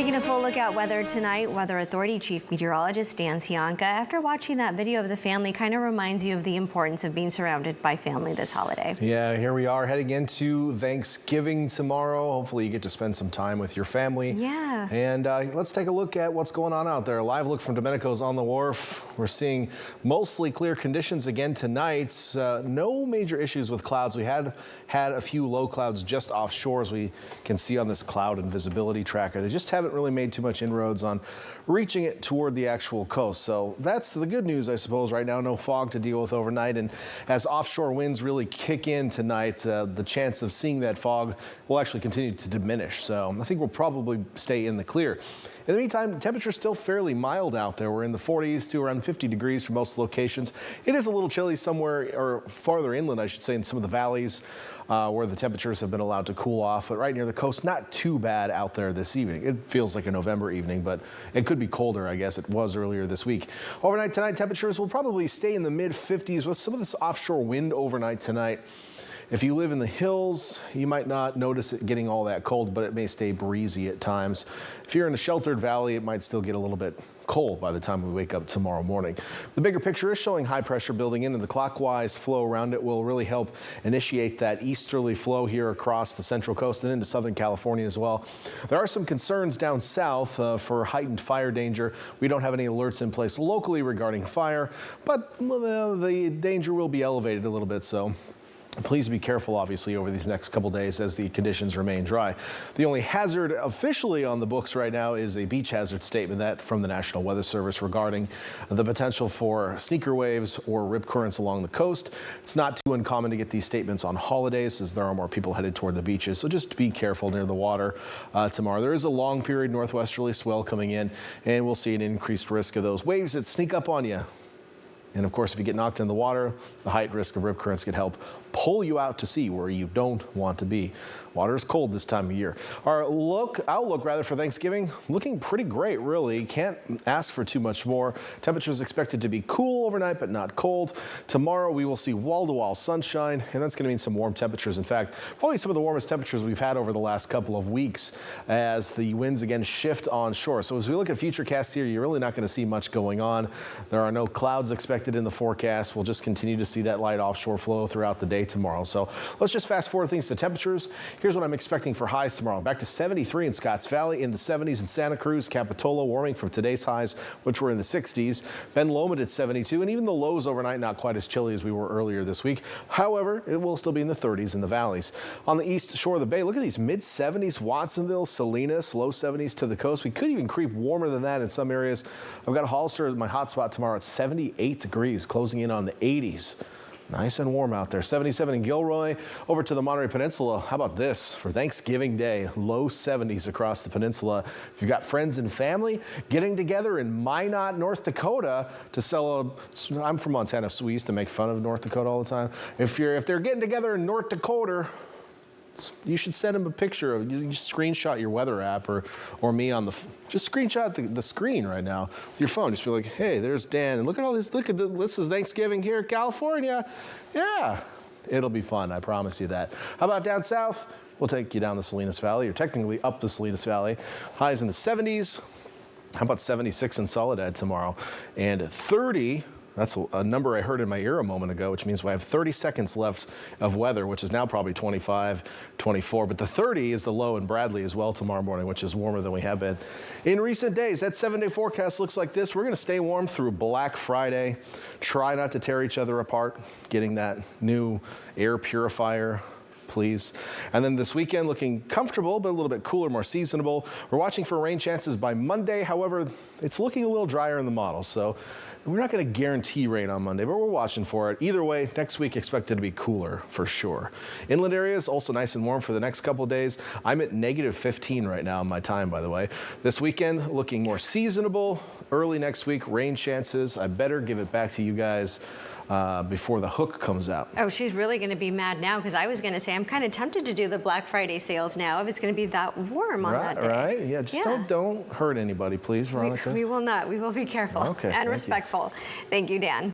Taking a full look at weather tonight, Weather Authority Chief Meteorologist Dan Cianca, after watching that video of the family, kind of reminds you of the importance of being surrounded by family this holiday. Yeah, here we are heading into Thanksgiving tomorrow. Hopefully you get to spend some time with your family. Yeah. And let's take a look at what's going on out there. A live look from Domenico's on the wharf. We're seeing mostly clear conditions again tonight. No major issues with clouds. We had a few low clouds just offshore, as we can see on this cloud and visibility tracker. They just haven't really made too much inroads on reaching it toward the actual coast. So that's the good news, I suppose, right now. No fog to deal with overnight. And as offshore winds really kick in tonight, the chance of seeing that fog will actually continue to diminish. So I think we'll probably stay in the clear. In the meantime, temperature's still fairly mild out there. We're in the 40s to around 50 degrees for most locations. It is a little chilly somewhere, or farther inland, I should say, in some of the valleys where the temperatures have been allowed to cool off. But right near the coast, not too bad out there this evening. It feels like a November evening, but it could be colder, I guess. It was earlier this week. Overnight tonight, temperatures will probably stay in the mid-50s with some of this offshore wind overnight tonight. If you live in the hills, you might not notice it getting all that cold, but it may stay breezy at times. If you're in a sheltered valley, it might still get a little bit cold by the time we wake up tomorrow morning. The bigger picture is showing high pressure building in, and the clockwise flow around it will really help initiate that easterly flow here across the central coast and into Southern California as well. There are some concerns down south for heightened fire danger. We don't have any alerts in place locally regarding fire, but the danger will be elevated a little bit, so please be careful, obviously, over these next couple days as the conditions remain dry. The only hazard officially on the books right now is a beach hazard statement that from the National Weather Service regarding the potential for sneaker waves or rip currents along the coast. It's not too uncommon to get these statements on holidays as there are more people headed toward the beaches, so just be careful near the water tomorrow. There is a long period northwesterly swell coming in, and we'll see an increased risk of those waves that sneak up on you. And of course, if you get knocked in the water, the height risk of rip currents could help pull you out to sea where you don't want to be. Water is cold this time of year. Our outlook for Thanksgiving, looking pretty great, really. Can't ask for too much more. Temperatures expected to be cool overnight, but not cold. Tomorrow, we will see wall-to-wall sunshine, and that's going to mean some warm temperatures. In fact, probably some of the warmest temperatures we've had over the last couple of weeks as the winds again shift onshore. So as we look at futurecast here, you're really not going to see much going on. There are no clouds expected in the forecast. We'll just continue to see that light offshore flow throughout the day tomorrow. So let's just fast forward things to temperatures. Here's what I'm expecting for highs tomorrow. Back to 73 in Scotts Valley, in the 70s in Santa Cruz, Capitola, warming from today's highs, which were in the 60s. Ben Lomond at 72, and even the lows overnight not quite as chilly as we were earlier this week. However, it will still be in the 30s in the valleys. On the east shore of the bay, look at these mid-70s, Watsonville, Salinas, low 70s to the coast. We could even creep warmer than that in some areas. I've got Hollister as my hot spot tomorrow at 78 degrees, closing in on the 80s. Nice and warm out there. 77 in Gilroy. Over to the Monterey Peninsula. How about this for Thanksgiving Day? Low 70s across the peninsula. If you've got friends and family getting together in Minot, North Dakota to I'm from Montana, so we used to make fun of North Dakota all the time. If they're getting together in North Dakota, you should send them a picture of you just screenshot your weather app or me on just screenshot the screen right now with your phone. Just be like, hey, there's Dan, and look at all this. This is Thanksgiving here in California. Yeah, it'll be fun. I promise you that. How about down south? We'll take you down the Salinas Valley, or technically up the Salinas Valley. Highs in the 70s. How about 76 in Soledad tomorrow, and 30. That's a number I heard in my ear a moment ago, which means we have 30 seconds left of weather, which is now probably 25, 24. But the 30 is the low in Bradley as well tomorrow morning, which is warmer than we have been in recent days. That 7-day forecast looks like this. We're going to stay warm through Black Friday. Try not to tear each other apart, getting that new air purifier, please. And then this weekend looking comfortable, but a little bit cooler, more seasonable. We're watching for rain chances by Monday. However, it's looking a little drier in the model, so we're not going to guarantee rain on Monday, but we're watching for it. Either way, next week expected to be cooler for sure. Inland areas also nice and warm for the next couple of days. I'm at -15 right now in my time, by the way. This weekend looking more seasonable. Early next week, rain chances. I better give it back to you guys before the hook comes out. Oh, she's really going to be mad now, because I was going to say I'm kind of tempted to do the Black Friday sales now if it's going to be that warm on that day. Right? Yeah, just don't hurt anybody, please, Veronica. We will not. We will be careful and respectful. Thank you, Dan.